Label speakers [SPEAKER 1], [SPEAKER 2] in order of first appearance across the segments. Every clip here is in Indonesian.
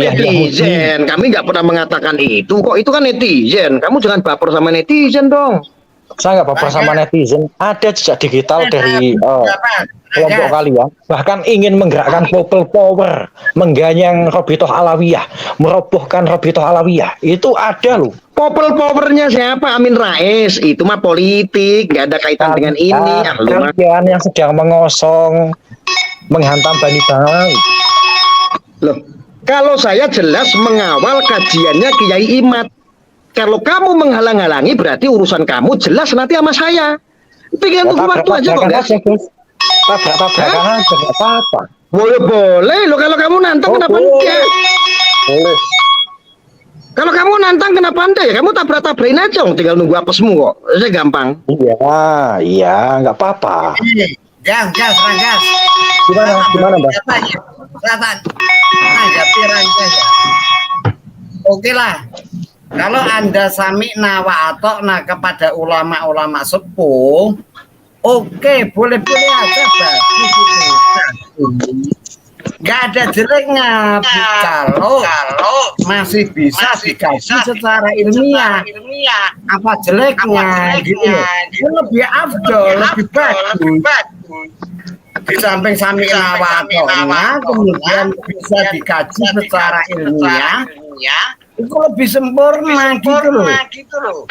[SPEAKER 1] netizen. Kami nggak pernah mengatakan itu kok. Itu kan netizen. Kamu jangan baper sama netizen dong.
[SPEAKER 2] Saya nggak baper sama netizen. Ada jejak digital dari kelompok kalian. Bahkan ingin menggerakkan people power, mengganyang Robitoh Alawiyah, merobohkan Robitoh Alawiyah. Itu ada loh.
[SPEAKER 1] People powernya siapa? Amin Rais. Itu mah politik, nggak ada kaitan dengan ini.
[SPEAKER 2] Kalian yang sedang mengosong, menghantam Bani Banglawi.
[SPEAKER 1] Loh, kalau saya jelas mengawal kajiannya Kiai Imad. Kalau kamu menghalang-halangi berarti urusan kamu jelas nanti sama saya. Tinggal tunggu waktu aja kok, guys.
[SPEAKER 2] Tabrak-tabrakan aja, nggak apa-apa.
[SPEAKER 1] Boleh. Loh, kalau kamu nantang kenapa enggak?
[SPEAKER 2] Boleh.
[SPEAKER 1] Kalau kamu nantang kenapa enggak ya? Kamu tabrak-tabrakin aja, tinggal nunggu apesmu kok. Saya gampang.
[SPEAKER 2] Iya, nggak apa-apa.
[SPEAKER 3] Gas.
[SPEAKER 2] Gimana, Mbak?
[SPEAKER 3] Oke lah. Kalau Anda sami'na wa atokna kepada ulama-ulama sepuh, oke, boleh-boleh aja bagus itu. Nggak ada jeleknya kalau masih bisa dikaji secara ilmiah. Apa jeleknya gitu? Itu lebih afdol, lebih bagus. Di samping sami'na wa atokna, kemudian bisa dikaji secara ilmiah. Itu lebih sempurna gitu loh.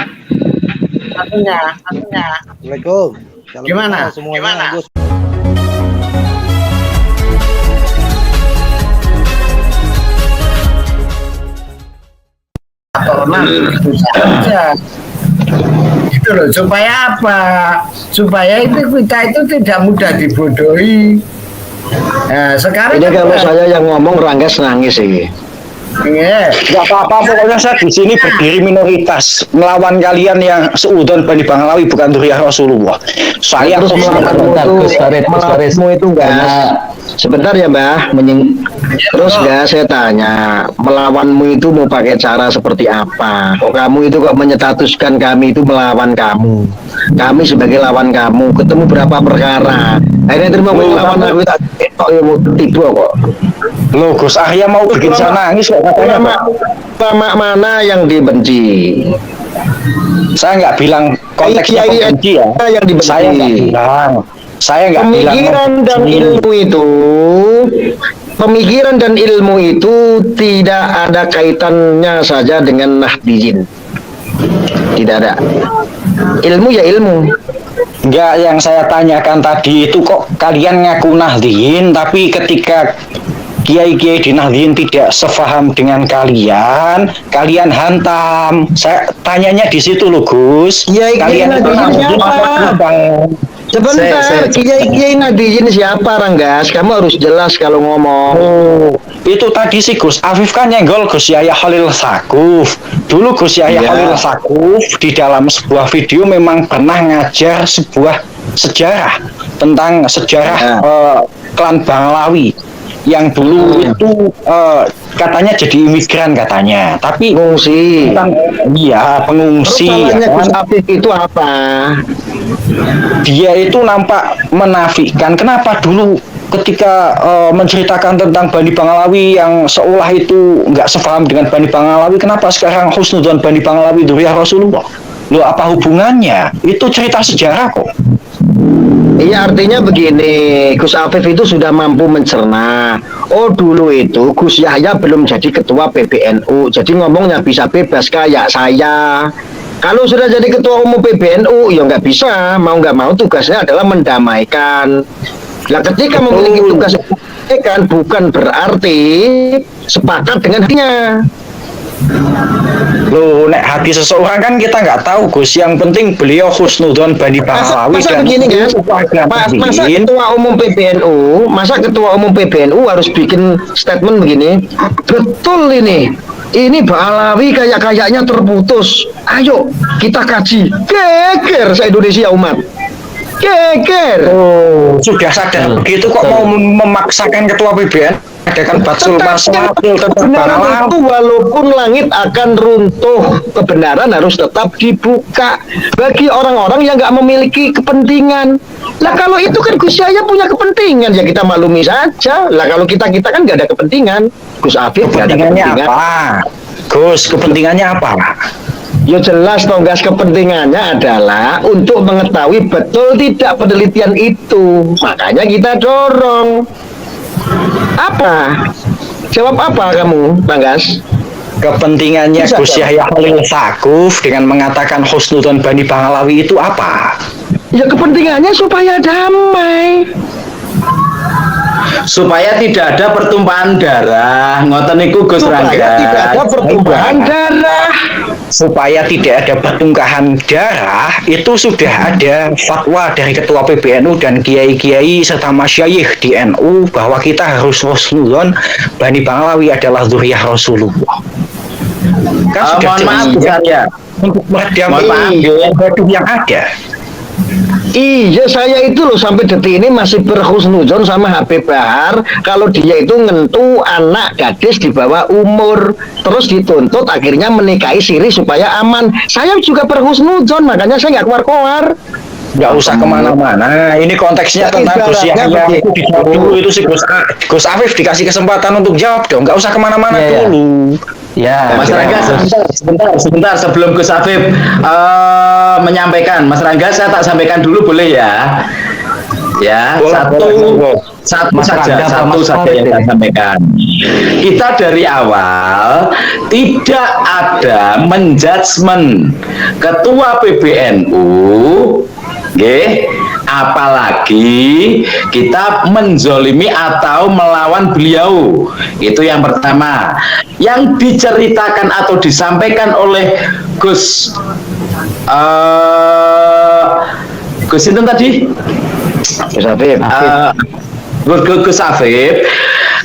[SPEAKER 3] Artinya.
[SPEAKER 4] Assalamualaikum.
[SPEAKER 3] Gimana?
[SPEAKER 4] Semuanya, Gus.
[SPEAKER 3] Itu saja. Gitu loh. Supaya apa? Supaya kita itu tidak mudah dibodohi. Nah, sekarang
[SPEAKER 1] ini kalau saya yang ngomong Ranggas nangis sih.
[SPEAKER 2] Nggak apa-apa, pokoknya saya di sini berdiri minoritas melawan kalian yang seudon Bani Banglawi bukan Duriyah Rasulullah. Saya
[SPEAKER 1] terus melawanmu itu enggak. Sebentar ya Mbah, terus enggak saya tanya, melawanmu itu mau pakai cara seperti apa? Kok kamu itu kok menyetatuskan kami itu melawan kamu? Kami sebagai lawan kamu, ketemu berapa perkara. Akhirnya terima melawan aku tak mau tiba kok.
[SPEAKER 2] Loh, Gus Arya mau bikin saya nangis kok katanya.
[SPEAKER 1] Ulama mana yang dibenci?
[SPEAKER 2] Saya nggak bilang konteksnya benci ya.
[SPEAKER 1] Yang dibenci.
[SPEAKER 2] Saya nggak bilang.
[SPEAKER 1] Pemikiran dan ilmu itu tidak ada kaitannya saja dengan Nahdiyin. Tidak ada. Ilmu ya ilmu.
[SPEAKER 2] Enggak, yang saya tanyakan tadi itu kok kalian ngaku Nahdiyin, tapi ketika kiai-kiai di Nahdiyin tidak sefaham dengan kalian hantam. Saya tanyanya di situ loh, Gus. Kalian itu
[SPEAKER 1] Sebentar, kiai Nahdiyin siapa, Ranggas? Kamu harus jelas kalau ngomong.
[SPEAKER 2] Oh, itu tadi sih Gus Afif kan nyenggol Gus Yahya Khalil Saquf. Dulu Gus Yahya Khalil Saquf di dalam sebuah video memang pernah ngajar sebuah sejarah tentang sejarah klan Banglawi yang dulu itu katanya jadi imigran katanya, tapi
[SPEAKER 1] pengungsi.
[SPEAKER 2] Pengungsi.
[SPEAKER 1] Gus Afif itu apa?
[SPEAKER 2] Dia itu nampak menafikan. Kenapa dulu ketika menceritakan tentang Bani Banglawi yang seolah itu nggak sefaham dengan Bani Banglawi, kenapa sekarang husnudzon Bani Banglawi Duriyah Rasulullah? Loh, apa hubungannya? Itu cerita sejarah kok.
[SPEAKER 1] Iya, artinya begini, Gus Afif itu sudah mampu mencerna. Oh, dulu itu Gus Yahya belum jadi ketua PBNU, jadi ngomongnya bisa bebas kayak saya. Kalau sudah jadi ketua umum PBNU, ya nggak bisa, mau nggak mau tugasnya adalah mendamaikan. Nah, ketika memiliki tugas mendamaikan bukan berarti sepakat dengan hatinya.
[SPEAKER 2] Loh, nek hati seseorang kan kita nggak tahu, Gus. Yang penting beliau husnudzon Bani Banglawi dan
[SPEAKER 1] begini, guys. Masa ketua umum PBNU harus bikin statement begini? Betul ini Banglawi kayaknya terputus. Ayo kita kaji. Geger se-Indonesia umat. Geger.
[SPEAKER 2] Oh, sudah sadar begitu kok mau memaksakan ketua PBN adakan Batsul Masail
[SPEAKER 1] Kebenaran itu walaupun langit akan runtuh, kebenaran harus tetap dibuka bagi orang-orang yang nggak memiliki kepentingan. Lah kalau itu kan Gus Yahya punya kepentingan, ya kita maklumi saja. Lah kalau kita kan nggak ada kepentingan, Gus Afif nggak ada
[SPEAKER 2] kepentingannya
[SPEAKER 1] kepentingan.
[SPEAKER 2] apa? Gus, kepentingannya apa?
[SPEAKER 1] Ya jelas toh gas, kepentingannya adalah untuk mengetahui betul tidak penelitian itu. Makanya kita dorong. Apa? Jawab apa kamu, Bang Gas?
[SPEAKER 2] Kepentingannya
[SPEAKER 1] Bisa,
[SPEAKER 2] Gus Yahya Khalil Stakuf dengan mengatakan Husnudzon Bani Pahlawi itu apa?
[SPEAKER 1] Ya kepentingannya supaya damai.
[SPEAKER 5] Supaya tidak ada pertumpahan darah, ngoten niku Gus
[SPEAKER 1] Supaya
[SPEAKER 5] Rangga.
[SPEAKER 1] tidak ada pertumpahan darah.
[SPEAKER 2] Supaya tidak ada pertumpahan darah, itu sudah ada fatwa dari Ketua PBNU dan kiai-kiai serta masyayikh di NU bahwa kita harus husnudzon Bani Pahlawi adalah zuriyah Rasulullah. Kan sudah
[SPEAKER 5] Mohon maaf
[SPEAKER 2] jelas
[SPEAKER 5] Gus
[SPEAKER 2] ya,
[SPEAKER 5] Arya.
[SPEAKER 2] untuk meredam
[SPEAKER 5] Mohon maaf.
[SPEAKER 2] gaduh yang ada.
[SPEAKER 1] Iya, saya itu loh sampai detik ini masih berhusnuzon sama Habib Bahar kalau dia itu ngentu anak gadis di bawah umur, terus dituntut akhirnya menikahi siri supaya aman. Saya juga berhusnuzon, makanya saya nggak keluar-keluar.
[SPEAKER 2] Nggak usah kemana-mana. Ini konteksnya tentang Gus Yahya itu dijawab dulu, itu si Gus Afif dikasih kesempatan untuk jawab dong. Nggak usah kemana-mana
[SPEAKER 5] Ya, ya.
[SPEAKER 2] dulu.
[SPEAKER 5] Ya, Mas Rangga sebentar sebelum Gus Afif menyampaikan, Mas Rangga saya tak sampaikan dulu boleh ya? Ya,
[SPEAKER 2] Boleh,
[SPEAKER 5] satu
[SPEAKER 2] boleh.
[SPEAKER 5] Mas saja, satu saja yang saya sampaikan. Kita dari awal tidak ada menjudgment Ketua PBNU, nggih, apalagi kita menzolimi atau melawan beliau. Itu yang pertama. Yang diceritakan atau disampaikan oleh Gus itu tadi
[SPEAKER 1] Gus Afif.
[SPEAKER 5] Gus Afif,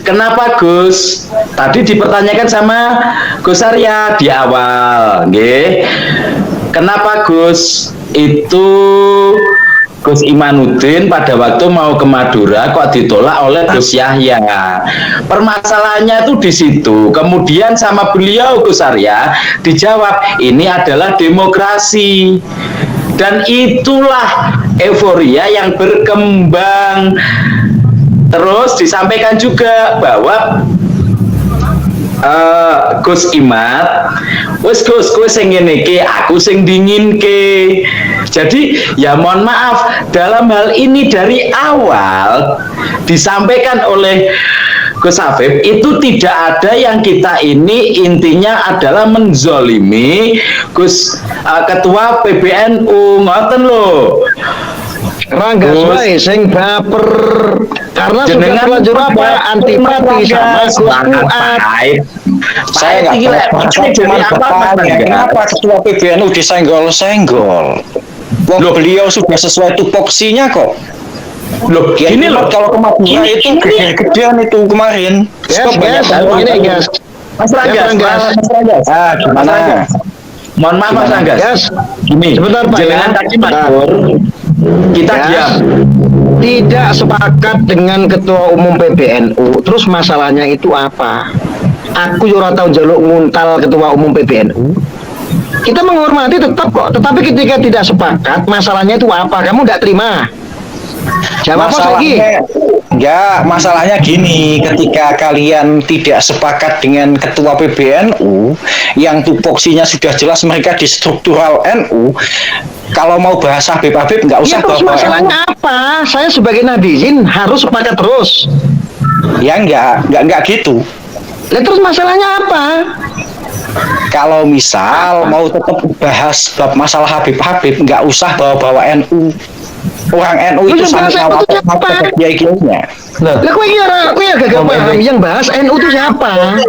[SPEAKER 5] kenapa Gus? Tadi dipertanyakan sama Gus Arya di awal, nggih. Kenapa Gus itu Gus Imanuddin pada waktu mau ke Madura kok ditolak oleh Gus Yahya? Permasalahannya itu di situ. Kemudian sama beliau Gus Arya dijawab ini adalah demokrasi. Dan itulah euforia yang berkembang. Terus disampaikan juga bahwa Gus Imat, wes Gus, kowe sing ngene iki, aku sing dingin ke. Jadi ya mohon maaf, dalam hal ini dari awal disampaikan oleh Gus Afif itu tidak ada yang kita ini intinya adalah menzolimi Ketua PBNU, ngoten loh.
[SPEAKER 1] Rangga Suai sing baper karena sudah terlanjur apa antipati sama Gus Fuad.
[SPEAKER 2] Saya nggak tahu, cuma bertanya kenapa Ketua PBNU disenggol-senggol. Wong beliau sudah sesuai tupoksinya kok.
[SPEAKER 5] Loh, gini loh,
[SPEAKER 2] kalau ke Madura itu gede-gedean itu kemarin.
[SPEAKER 1] Gas, ini gas.
[SPEAKER 5] Mas Ranggas,
[SPEAKER 2] Gimana?
[SPEAKER 5] Mohon maaf Mas Ranggas.
[SPEAKER 1] Gas.
[SPEAKER 5] Gini,
[SPEAKER 1] Sebentar Pak
[SPEAKER 5] jenengan
[SPEAKER 1] ya.
[SPEAKER 5] tadi Matur, kita
[SPEAKER 1] Gas.
[SPEAKER 5] diam.
[SPEAKER 1] Tidak sepakat dengan Ketua Umum PBNU. Terus masalahnya itu apa? Aku ora tau njaluk nguntal Ketua Umum PBNU. Kita menghormati tetap kok. Tetapi ketika tidak sepakat, masalahnya itu apa? Kamu tidak terima? Jawab apa lagi?
[SPEAKER 2] Masalahnya gini, ketika kalian tidak sepakat dengan Ketua PBNU yang tupoksinya sudah jelas mereka di struktural NU, kalau mau bahas Habib nggak usah
[SPEAKER 1] Ya, terus
[SPEAKER 2] bawa
[SPEAKER 1] masalahnya apa? Saya sebagai nadiyin harus sepakat terus.
[SPEAKER 2] Ya enggak gitu.
[SPEAKER 1] Lah terus masalahnya apa?
[SPEAKER 2] Kalau misal mau tetap bahas bab masalah Habib nggak usah bawa-bawa NU. Orang NU itu sama-sama kiai-kiainya.
[SPEAKER 1] Lah kowe ya gak paham yang bahas NU itu siapa?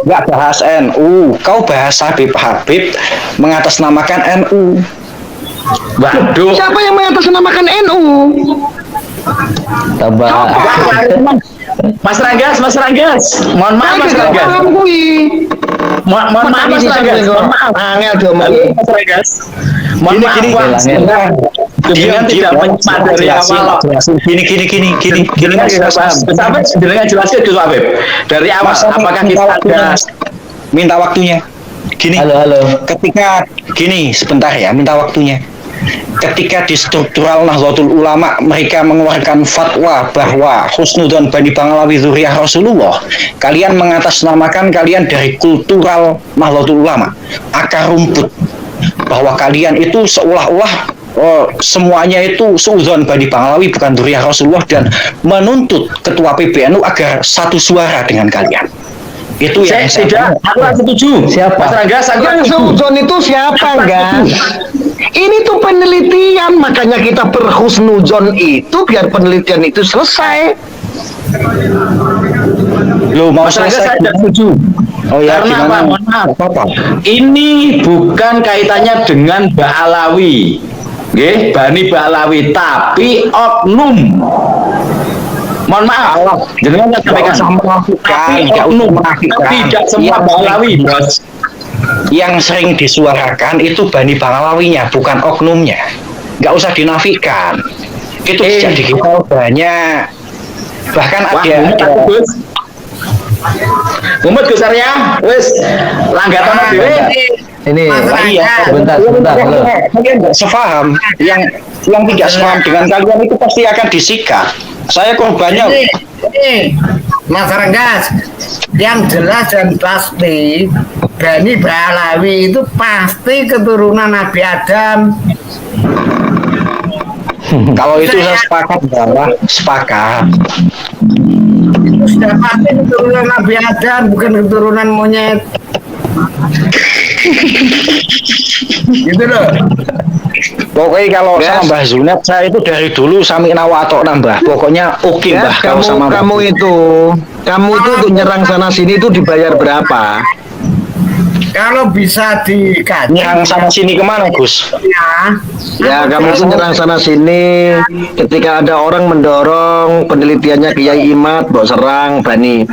[SPEAKER 2] Nggak bahas NU, kau bahas Habib mengatasnamakan NU.
[SPEAKER 5] Waduh.
[SPEAKER 1] Siapa yang mengatasnamakan NU?
[SPEAKER 5] Mas Ranggas, mohon maaf Mas Ranggas.
[SPEAKER 1] Paham kuwi.
[SPEAKER 5] Mohon maaf Mas Ranggas. Mohon maaf.
[SPEAKER 1] Angel diomongi.
[SPEAKER 5] Mas Ranggas. Mohon maaf. dengan tidak menyimak dari awal.
[SPEAKER 2] Gini
[SPEAKER 5] Gus Afif dengan jelaskan Gus Afif dari awal apakah kita ada
[SPEAKER 2] minta waktunya. Gini.
[SPEAKER 1] Halo.
[SPEAKER 2] Ketika gini sebentar ya, minta waktunya. Ketika di struktural Nahdlatul Ulama mereka mengeluarkan fatwa bahwa husnudzon Bani Banglawi dzurriyyah Rasulullah, kalian mengatasnamakan kalian dari kultural Nahdlatul Ulama, akar rumput, bahwa kalian itu seolah-olah semuanya itu suudzon Bani Banglawi bukan dzurriyyah Rasulullah, dan menuntut ketua PBNU agar satu suara dengan kalian. Itu yang
[SPEAKER 5] tidak, aku tidak setuju.
[SPEAKER 1] Siapa?
[SPEAKER 5] Mas Rangga,
[SPEAKER 1] Yang seuzon itu siapa, Gas? Ini tuh penelitian, makanya kita berhusnuzon itu biar penelitian itu selesai.
[SPEAKER 2] Lo mau
[SPEAKER 5] Mas Rangga,
[SPEAKER 2] selesai?
[SPEAKER 5] saya tidak setuju.
[SPEAKER 2] Oh ya,
[SPEAKER 5] Karena
[SPEAKER 2] gimana?
[SPEAKER 5] Mohon maaf.
[SPEAKER 2] Apa?
[SPEAKER 5] Ini bukan kaitannya dengan Ba'alawi, nggih, Bani Ba'alawi, tapi oknum. Mohon maaf, jenengan sampaikan. Tapi oknum, tidak semua Ba'alawi, Bos.
[SPEAKER 2] Yang sering disuarakan itu Bani Banglawinya, bukan oknumnya. Nggak usah dinafikan. Itu jadi kita banyak. Bahkan ada
[SPEAKER 5] Gus. Mumet Gus Arya, wis langgatan dhewe.
[SPEAKER 1] Ini,
[SPEAKER 2] iya,
[SPEAKER 1] sebentar. Halo.
[SPEAKER 2] Kalian nggak sepaham, yang tidak sepaham dengan kalian itu pasti akan disikat. Saya korbannya.
[SPEAKER 3] Ini Mas Renggas, yang jelas dan pasti Bani Ba'alawi itu pasti keturunan Nabi Adam.
[SPEAKER 2] Kalau itu saya sepakat, bahwa sepakat.
[SPEAKER 3] Itu sudah pasti keturunan Nabi Adam, bukan keturunan monyet. Gitu loh.
[SPEAKER 2] Pokoknya kalau sama Mbah Zunet, saya itu dari dulu sami nawatok nambah. Pokoknya oke
[SPEAKER 1] Ya,
[SPEAKER 2] Mbah kalau sama Mbah.
[SPEAKER 1] kamu itu untuk nyerang sana sini itu dibayar berapa?
[SPEAKER 3] Kalau bisa dikaji
[SPEAKER 2] Nyerang sama sini kemana, Gus?
[SPEAKER 1] Ya, kamu itu nyerang sana sini. Ketika ada orang mendorong penelitiannya Kiai Imad, mbok serang Bani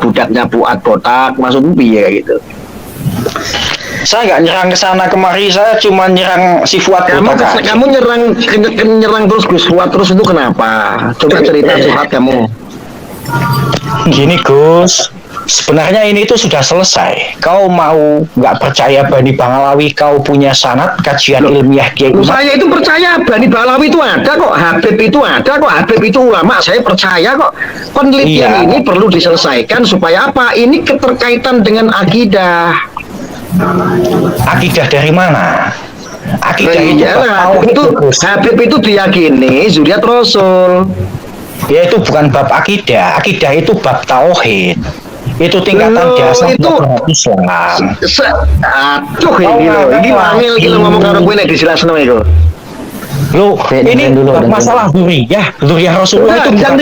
[SPEAKER 1] budaknya Fuad Botak, maksudmu piye kayak gitu?
[SPEAKER 2] Saya nggak nyerang ke sana kemari, saya cuma nyerang si Fuad Botak.
[SPEAKER 1] Kamu nyerang terus Gus Fuad terus itu kenapa? Coba cerita curhat kamu.
[SPEAKER 2] Gini Gus, sebenarnya ini itu sudah selesai. Kau mau nggak percaya Bani Banglawi, kau punya sanad kajian ilmiah Kiai Imad.
[SPEAKER 1] Saya itu percaya Bani Banglawi itu ada kok, Habib itu ada kok, Habib itu ulama, saya percaya kok. Penelitian ini perlu diselesaikan supaya apa? Ini keterkaitan dengan akidah.
[SPEAKER 2] Akidah dari mana? Akidah itu
[SPEAKER 1] Habib itu diyakini zuriat Rasul.
[SPEAKER 2] Ya itu bukan bab akidah. Akidah itu bab tauhid. Itu tingkatan dasar
[SPEAKER 1] itu
[SPEAKER 2] Islam.
[SPEAKER 1] Aduh ini wangil kita ngomong karo kowe nek dijelasno iku.
[SPEAKER 2] Loh, ini masalah zuriyah Rasulullah itu
[SPEAKER 1] jangan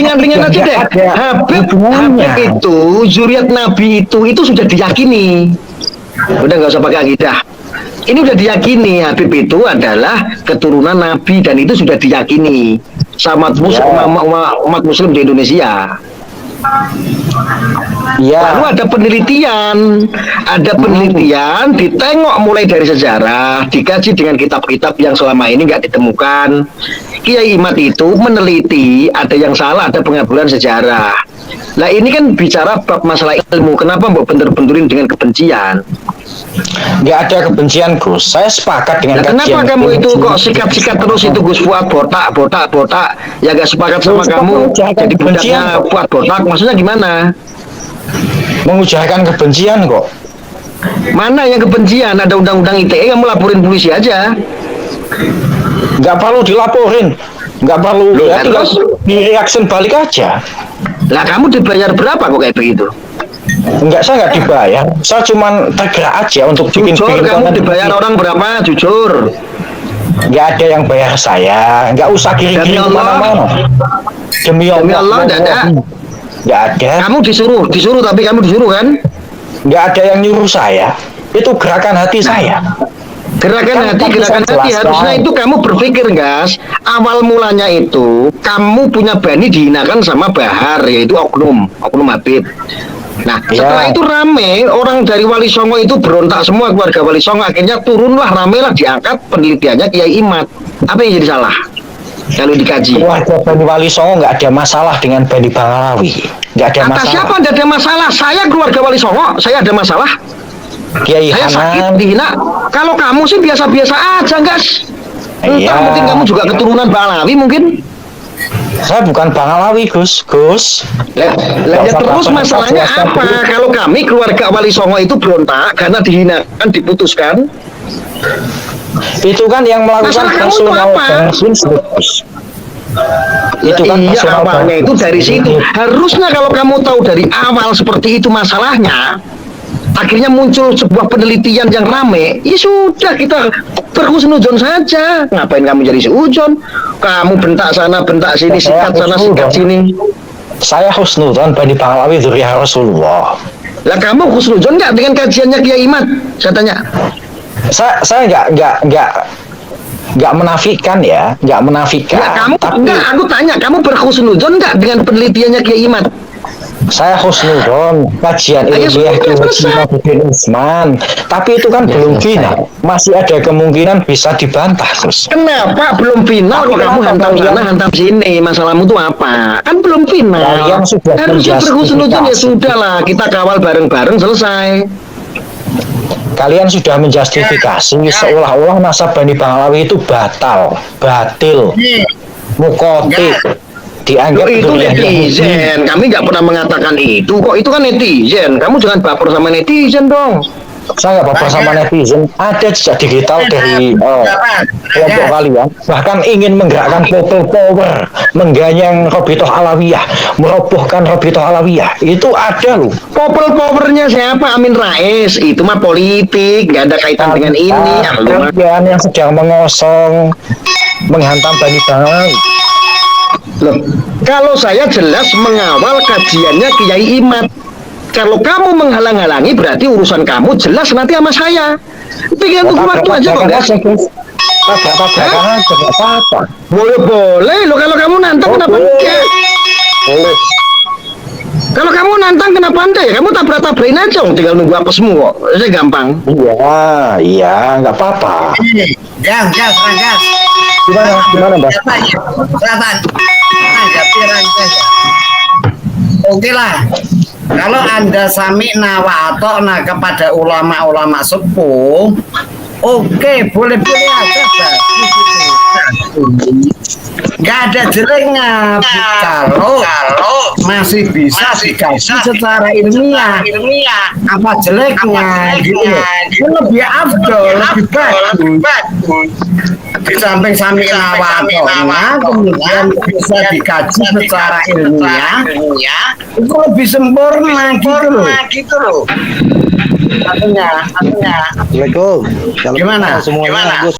[SPEAKER 1] aja deh. Habib itu zuriat Nabi itu sudah diyakini. Udah nggak usah pakai akidah. Ini udah diyakini Habib itu adalah keturunan Nabi dan itu sudah diyakini sama umat Muslim di Indonesia.
[SPEAKER 2] Ya.
[SPEAKER 1] Lalu ada penelitian, ditengok mulai dari sejarah, dikaji dengan kitab-kitab yang selama ini nggak ditemukan. Kiai Imad itu meneliti, ada yang salah, ada pengaburan sejarah. Nah ini kan bicara bab masalah ilmu, kenapa mau bentur-benturin dengan kebencian?
[SPEAKER 2] Nggak ada kebencian Gus, saya sepakat dengan
[SPEAKER 1] kenapa kamu itu kok sikat-sikat terus itu Gus Fuad botak, ya nggak sepakat sama kamu, jadi budaknya Fuad botak, maksudnya gimana?
[SPEAKER 2] Mengujarkan kebencian kok.
[SPEAKER 1] Mana yang kebencian? Ada undang-undang ITE, kamu laporin polisi aja.
[SPEAKER 2] Nggak perlu dilaporin, nggak perlu.
[SPEAKER 1] Loh,
[SPEAKER 2] ya tinggal direaksi balik aja.
[SPEAKER 1] Lah kamu dibayar berapa kok kayak begitu?
[SPEAKER 2] Enggak, saya nggak dibayar. Saya cuma tergerak aja untuk bikin.
[SPEAKER 1] Jujur, kamu dibayar orang berapa? Jujur.
[SPEAKER 2] Nggak ada yang bayar saya. Nggak usah kirim-kirim kemana-mana. Demi Allah, nggak ada.
[SPEAKER 1] Kamu disuruh tapi kamu disuruh kan?
[SPEAKER 2] Nggak ada yang nyuruh saya. Itu gerakan hati saya.
[SPEAKER 1] Gerakan hati harusnya itu kamu berpikir gas, awal mulanya itu kamu punya Bani dihinakan sama Bahar, yaitu oknum Habib. Nah setelah itu rame, orang dari Wali Songo itu berontak semua, keluarga Wali Songo, akhirnya turunlah, rame lah, diangkat penelitiannya Kiai Imad. Apa yang jadi salah? Kalau dikaji.
[SPEAKER 2] Keluarga Bani Wali Songo nggak ada masalah dengan Bani Bangalawi, nggak ada
[SPEAKER 1] Kata
[SPEAKER 2] masalah.
[SPEAKER 1] siapa tidak ada masalah? Saya keluarga Wali Songo, saya ada masalah.
[SPEAKER 2] Kiai
[SPEAKER 1] Saya sakit
[SPEAKER 2] Hanan,
[SPEAKER 1] dihina. Kalau kamu sih biasa-biasa aja, guys. Entah
[SPEAKER 2] Iya.
[SPEAKER 1] mungkin kamu juga keturunan Balawi mungkin.
[SPEAKER 2] saya bukan Bangalawi, Gus.
[SPEAKER 1] Lah, ya terus masalahnya apa? Kalau kami keluarga Wali Songo itu berontak karena dihinakan, diputuskan.
[SPEAKER 2] Itu kan yang melakukan
[SPEAKER 1] Masalah kamu itu
[SPEAKER 2] personal
[SPEAKER 1] apa?
[SPEAKER 2] vengeance, Gus. Itu kan
[SPEAKER 1] Iya,
[SPEAKER 2] personal
[SPEAKER 1] awalnya itu
[SPEAKER 2] vengeance.
[SPEAKER 1] dari situ. Harusnya kalau kamu tahu dari awal seperti itu masalahnya, akhirnya muncul sebuah penelitian yang rame, ya sudah kita berhusnuzon saja. Ngapain kamu jadi seuzon? Kamu bentak sana, bentak sini, sikat sana, sikat sini.
[SPEAKER 2] Saya husnuzon Bani Bangalawi dzurriyyah Rasulullah.
[SPEAKER 1] Lah kamu husnuzon nggak dengan kajiannya Kiai Imad? Saya tanya.
[SPEAKER 2] Saya nggak menafikan ya, nggak menafikan.
[SPEAKER 1] Nggak, kamu
[SPEAKER 2] tapi
[SPEAKER 1] enggak, aku tanya, kamu berhusnuzon nggak dengan penelitiannya Kiai Imad?
[SPEAKER 2] saya husnuzon kajian
[SPEAKER 1] Ayo,
[SPEAKER 2] ilmiah
[SPEAKER 1] sudah,
[SPEAKER 2] Kiai
[SPEAKER 1] selesai.
[SPEAKER 2] Imaduddin Usman, tapi itu kan belum final, masih ada kemungkinan bisa dibantah, Gus.
[SPEAKER 1] Kenapa belum final kok kamu hantam sana, hantam sini? Masalahmu tuh apa? Kan belum final.
[SPEAKER 2] Kalian sudah
[SPEAKER 1] Harusnya berhusnuzon ya
[SPEAKER 2] menjustifikasi.
[SPEAKER 1] sudah lah, kita kawal bareng-bareng selesai.
[SPEAKER 2] Kalian sudah menjustifikasi seolah-olah nasab Bani Bangalawi itu batil, mukotik, dianggap
[SPEAKER 1] Loh, itu
[SPEAKER 2] dzurriyyah Yahudi.
[SPEAKER 1] netizen, kami nggak pernah mengatakan itu kok. Itu kan netizen. Kamu jangan baper sama netizen dong.
[SPEAKER 2] Saya nggak apa-apa sama netizen. Ada jejak digital dari kelompok kalian, bahkan ingin menggerakkan people power, mengganyang Robitoh Alawiyah, merobohkan Robitoh Alawiyah. Itu ada loh.
[SPEAKER 1] Powernya siapa? Amin Rais. Itu mah politik, nggak ada kaitan dengan ini. Ya, lu mah.
[SPEAKER 2] Kalian yang sedang mengosong, menghantam Bani Bangalawi.
[SPEAKER 1] Loh, kalau saya jelas mengawal kajiannya Kiai Imad. Kalau kamu menghalang-halangi berarti urusan kamu jelas nanti sama saya. Tinggal tunggu waktu aja kok, guys.
[SPEAKER 2] Tabrak-tabrakan aja, nggak apa-apa.
[SPEAKER 1] Boleh loh, kalau kamu nantang kenapa enggak?
[SPEAKER 2] Boleh.
[SPEAKER 1] Kalau kamu nantang kenapa enggak ya? Kamu tabrak-tabrakin aja, tinggal nunggu apesmu kok. Saya gampang.
[SPEAKER 2] Iya, nggak apa-apa.
[SPEAKER 3] Gas, serang gas.
[SPEAKER 2] Gimana, Mbak?
[SPEAKER 3] Selatan. Hadapi rantai. Oke lah. Kalau Anda sami'na wa ata'na kepada ulama-ulama sepuh, oke, boleh-boleh aja bagus itu. Nggak ada jeleknya kalau masih bisa dikaji secara ilmiah. Apa jeleknya gitu loh. Itu lebih afdol, lebih bagus. Di samping sami'na wa ata'na kemudian bisa dikaji secara ilmiah, itu lebih sempurna gitu loh. Artinya
[SPEAKER 4] Assalamualaikum. Salam
[SPEAKER 3] Gimana?
[SPEAKER 4] kenal semuanya,
[SPEAKER 3] Gimana?
[SPEAKER 4] Gus.